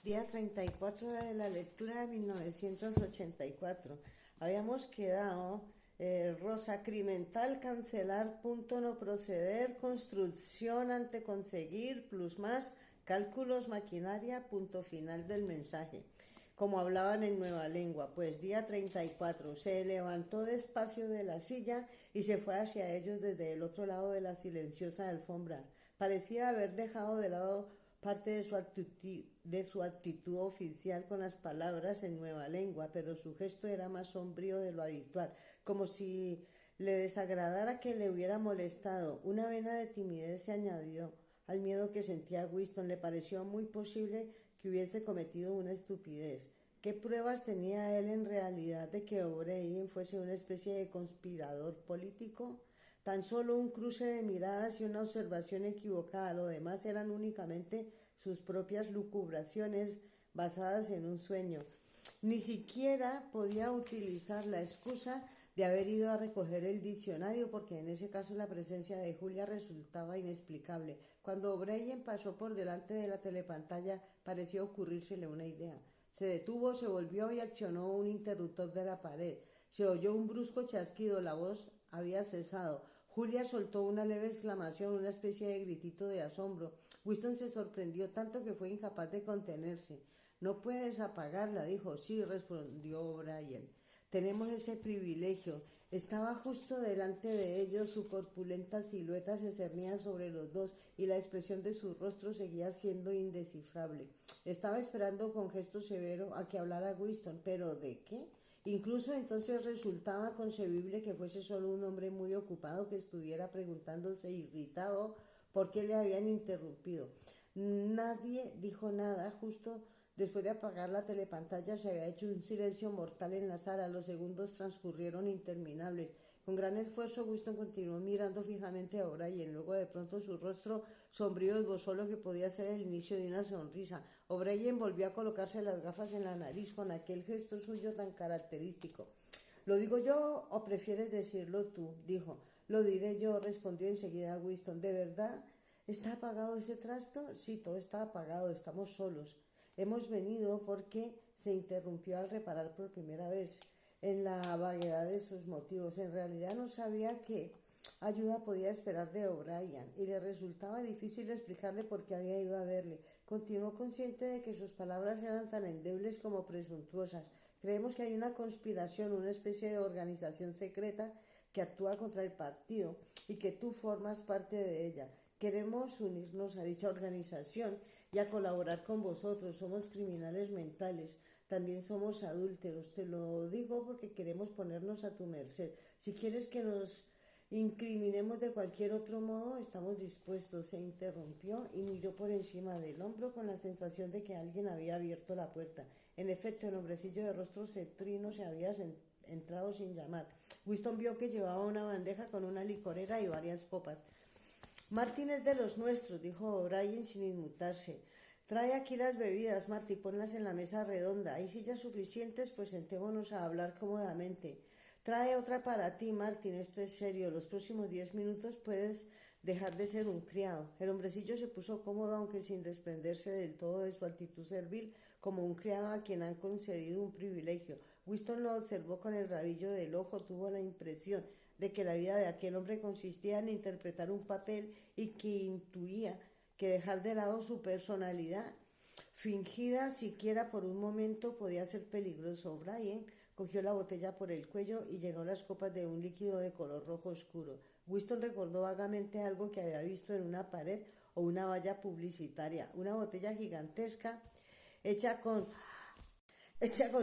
Día 34 de la lectura de 1984. Habíamos quedado, Rosa Crimental, cancelar, punto no proceder, construcción ante conseguir, plus más, cálculos, maquinaria, punto final del mensaje. Como hablaban en Nueva Lengua, pues día 34, se levantó despacio de la silla y se fue hacia ellos desde el otro lado de la silenciosa alfombra. Parecía haber dejado de lado parte de su actitud oficial con las palabras en Nueva Lengua, pero su gesto era más sombrío de lo habitual, como si le desagradara que le hubiera molestado. Una vena de timidez se añadió al miedo que sentía Winston. Le pareció muy posible que hubiese cometido una estupidez. ¿Qué pruebas tenía él en realidad de que O'Brien fuese una especie de conspirador político? Tan solo un cruce de miradas y una observación equivocada. Lo demás eran únicamente sus propias lucubraciones basadas en un sueño. Ni siquiera podía utilizar la excusa de haber ido a recoger el diccionario, porque en ese caso la presencia de Julia resultaba inexplicable. Cuando O'Brien pasó por delante de la telepantalla, pareció ocurrírsele una idea. Se detuvo, se volvió y accionó un interruptor de la pared. Se oyó un brusco chasquido, la voz había cesado. Julia soltó una leve exclamación, una especie de gritito de asombro. Winston se sorprendió tanto que fue incapaz de contenerse. No puedes apagarla, dijo. Sí, respondió O'Brien. Tenemos ese privilegio. Estaba justo delante de ellos, su corpulenta silueta se cernía sobre los dos y la expresión de su rostro seguía siendo indescifrable. Estaba esperando con gesto severo a que hablara Winston, pero ¿de qué? Incluso entonces resultaba concebible que fuese solo un hombre muy ocupado que estuviera preguntándose irritado por qué le habían interrumpido. Nadie dijo nada. Justo después de apagar la telepantalla se había hecho un silencio mortal en la sala. Los segundos transcurrieron interminables. Con gran esfuerzo Winston continuó mirando fijamente a O'Brien. Luego de pronto su rostro sombrío esbozó lo que podía ser el inicio de una sonrisa. O'Brien volvió a colocarse las gafas en la nariz con aquel gesto suyo tan característico. ¿Lo digo yo o prefieres decirlo tú?, dijo. Lo diré yo, respondió enseguida Winston. ¿De verdad está apagado ese trasto? Sí, todo está apagado, estamos solos. Hemos venido porque se interrumpió al reparar por primera vez en la vaguedad de sus motivos. En realidad no sabía qué ayuda podía esperar de O'Brien y le resultaba difícil explicarle por qué había ido a verle. Continuó consciente de que sus palabras eran tan endebles como presuntuosas. Creemos que hay una conspiración, una especie de organización secreta que actúa contra el partido y que tú formas parte de ella. Queremos unirnos a dicha organización y a colaborar con vosotros. Somos criminales mentales, también somos adúlteros. Te lo digo porque queremos ponernos a tu merced. Si quieres que nos incriminemos de cualquier otro modo, estamos dispuestos. Se interrumpió y miró por encima del hombro con la sensación de que alguien había abierto la puerta. En efecto, el hombrecillo de rostro cetrino se había entrado sin llamar. Winston vio que llevaba una bandeja con una licorera y varias copas. Martin es de los nuestros, dijo O'Brien sin inmutarse. Trae aquí las bebidas, Marty, ponlas en la mesa redonda. ¿Hay sillas suficientes? Pues sentémonos a hablar cómodamente. Trae otra para ti, Martin, esto es serio. Los próximos 10 minutos puedes dejar de ser un criado. El hombrecillo se puso cómodo, aunque sin desprenderse del todo de su actitud servil, como un criado a quien han concedido un privilegio. Winston lo observó con el rabillo del ojo. Tuvo la impresión de que la vida de aquel hombre consistía en interpretar un papel y que intuía que dejar de lado su personalidad fingida siquiera por un momento podía ser peligroso. O'Brien cogió la botella por el cuello y llenó las copas de un líquido de color rojo oscuro. Winston recordó vagamente algo que había visto en una pared o una valla publicitaria, una botella gigantesca hecha con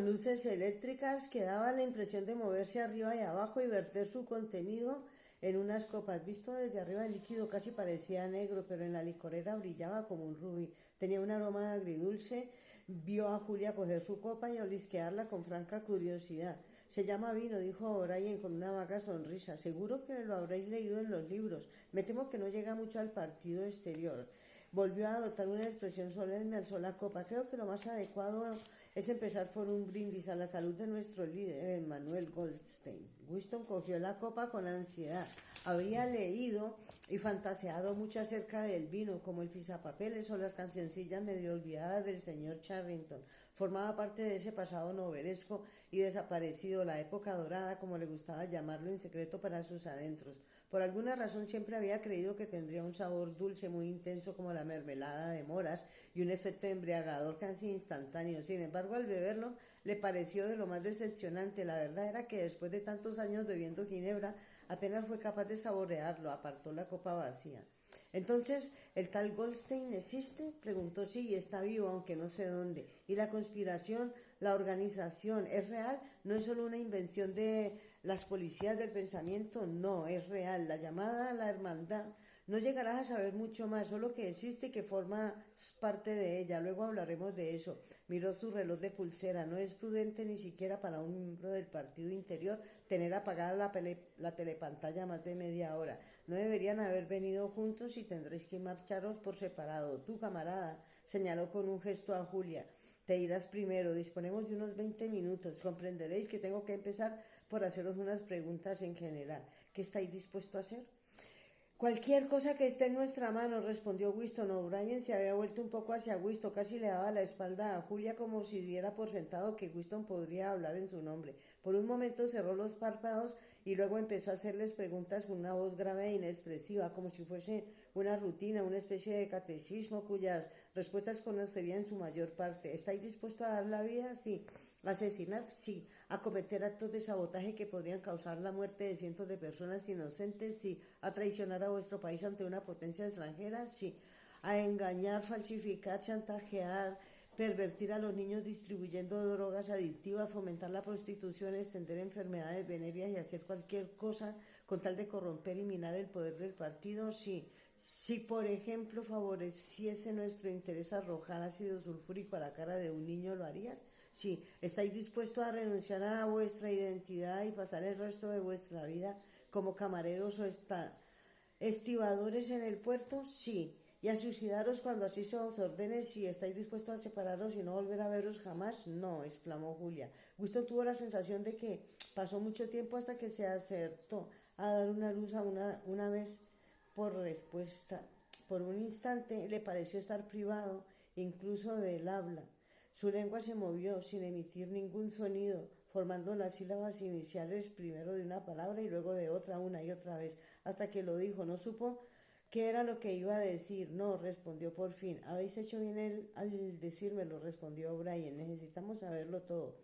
luces eléctricas que daba la impresión de moverse arriba y abajo y verter su contenido en unas copas. Visto desde arriba, el líquido casi parecía negro, pero en la licorera brillaba como un rubí. Tenía un aroma agridulce. Vio a Julia coger su copa y olisquearla con franca curiosidad. Se llama vino, dijo O'Brien con una vaga sonrisa. Seguro que lo habréis leído en los libros. Me temo que no llega mucho al partido exterior. Volvió a adoptar una expresión solemne, alzó la copa. Creo que lo más adecuado es empezar por un brindis a la salud de nuestro líder, Manuel Goldstein. Winston cogió la copa con ansiedad. Había leído y fantaseado mucho acerca del vino, como el pisapapeles o las cancioncillas medio olvidadas del señor Charrington. Formaba parte de ese pasado novelesco y desaparecido, la época dorada, como le gustaba llamarlo en secreto para sus adentros. Por alguna razón siempre había creído que tendría un sabor dulce muy intenso como la mermelada de moras y un efecto embriagador casi instantáneo. Sin embargo, al beberlo le pareció de lo más decepcionante. La verdad era que después de tantos años bebiendo ginebra apenas fue capaz de saborearlo. Apartó la copa vacía. Entonces, ¿el tal Goldstein existe? Preguntó. Sí, está vivo, aunque no sé dónde. ¿Y la conspiración, la organización, es real? ¿No es solo una invención de las policías del pensamiento? No, es real. La llamada a la hermandad. No llegarás a saber mucho más, solo que existe y que formas parte de ella. Luego hablaremos de eso. Miró su reloj de pulsera. No es prudente ni siquiera para un miembro del partido interior tener apagada la telepantalla más de media hora. No deberían haber venido juntos y tendréis que marcharos por separado. Tú, camarada, señaló con un gesto a Julia. Te irás primero. Disponemos de unos 20 minutos. Comprenderéis que tengo que empezar por haceros unas preguntas en general. ¿Qué estáis dispuesto a hacer? Cualquier cosa que esté en nuestra mano, respondió Winston. O'Brien se había vuelto un poco hacia Winston, casi le daba la espalda a Julia como si diera por sentado que Winston podría hablar en su nombre. Por un momento cerró los párpados y luego empezó a hacerles preguntas con una voz grave e inexpresiva, como si fuese una rutina, una especie de catecismo cuyas respuestas conocería en su mayor parte. ¿Estáis dispuestos a dar la vida? Sí. ¿Asesinar? Sí. ¿A cometer actos de sabotaje que podrían causar la muerte de cientos de personas inocentes? Sí. ¿A traicionar a vuestro país ante una potencia extranjera? Sí. ¿A engañar, falsificar, chantajear, pervertir a los niños distribuyendo drogas adictivas, fomentar la prostitución, extender enfermedades venéreas y hacer cualquier cosa con tal de corromper y minar el poder del partido? Sí. Si, por ejemplo, favoreciese nuestro interés arrojar ácido sulfúrico a la cara de un niño, ¿lo harías? Sí. ¿Estáis dispuestos a renunciar a vuestra identidad y pasar el resto de vuestra vida como camareros o estibadores en el puerto? Sí. ¿Y a suicidaros cuando así se os ordene? Si estáis dispuestos a separaros y no volver a veros jamás. No, exclamó Julia. Winston tuvo la sensación de que pasó mucho tiempo hasta que se acertó a dar una luz a una vez por respuesta. Por un instante le pareció estar privado incluso del habla. Su lengua se movió sin emitir ningún sonido, formando las sílabas iniciales primero de una palabra y luego de otra una y otra vez, hasta que lo dijo. No supo qué era lo que iba a decir. No, respondió por fin. Habéis hecho bien al decírmelo, respondió O'Brien. Necesitamos saberlo todo.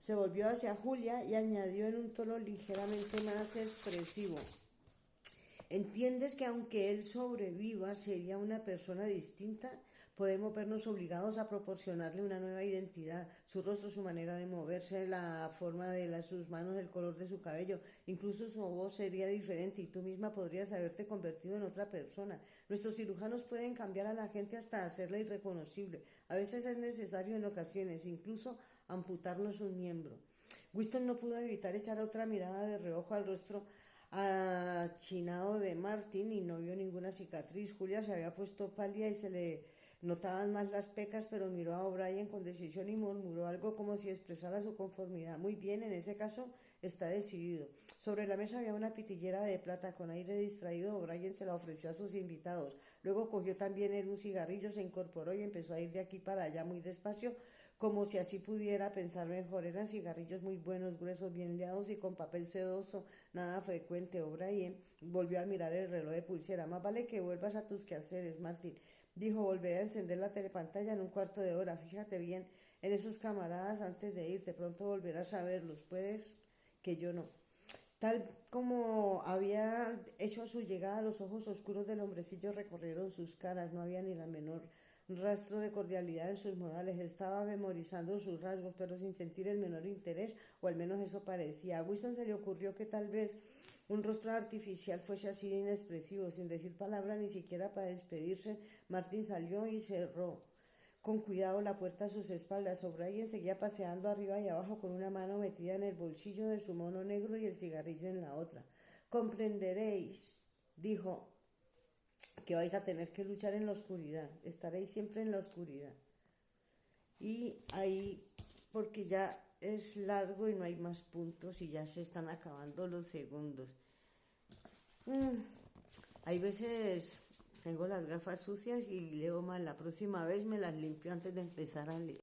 Se volvió hacia Julia y añadió en un tono ligeramente más expresivo. ¿Entiendes que aunque él sobreviva sería una persona distinta? Podemos vernos obligados a proporcionarle una nueva identidad, su rostro, su manera de moverse, la forma de sus manos, el color de su cabello, incluso su voz sería diferente y tú misma podrías haberte convertido en otra persona. Nuestros cirujanos pueden cambiar a la gente hasta hacerla irreconocible. A veces es necesario en ocasiones, incluso amputarnos un miembro. Winston no pudo evitar echar otra mirada de reojo al rostro achinado de Martin y no vio ninguna cicatriz. Julia se había puesto pálida y se le notaban más las pecas, pero miró a O'Brien con decisión y murmuró algo como si expresara su conformidad. Muy bien, en ese caso está decidido. Sobre la mesa había una pitillera de plata. Con aire distraído, O'Brien se la ofreció a sus invitados. Luego cogió también él un cigarrillo, se incorporó y empezó a ir de aquí para allá muy despacio, como si así pudiera pensar mejor. Eran cigarrillos muy buenos, gruesos, bien liados y con papel sedoso, nada frecuente. O'Brien volvió a mirar el reloj de pulsera. Más vale que vuelvas a tus quehaceres, Martin, dijo. Volveré a encender la telepantalla en un cuarto de hora. Fíjate bien en esos camaradas antes de ir. De pronto volverás a verlos. Puedes que yo no. Tal como había hecho a su llegada, los ojos oscuros del hombrecillo recorrieron sus caras. No había ni la menor rastro de cordialidad en sus modales. Estaba memorizando sus rasgos, pero sin sentir el menor interés, o al menos eso parecía. A Winston se le ocurrió que tal vez un rostro artificial fuese así de inexpresivo. Sin decir palabra ni siquiera para despedirse, Martin salió y cerró con cuidado la puerta a sus espaldas. O'Brien seguía paseando arriba y abajo con una mano metida en el bolsillo de su mono negro y el cigarrillo en la otra. Comprenderéis, dijo que vais a tener que luchar en la oscuridad, estaréis siempre en la oscuridad. Y ahí, porque ya es largo y no hay más puntos y ya se están acabando los segundos. Hay veces tengo las gafas sucias y leo mal, la próxima vez me las limpio antes de empezar a leer.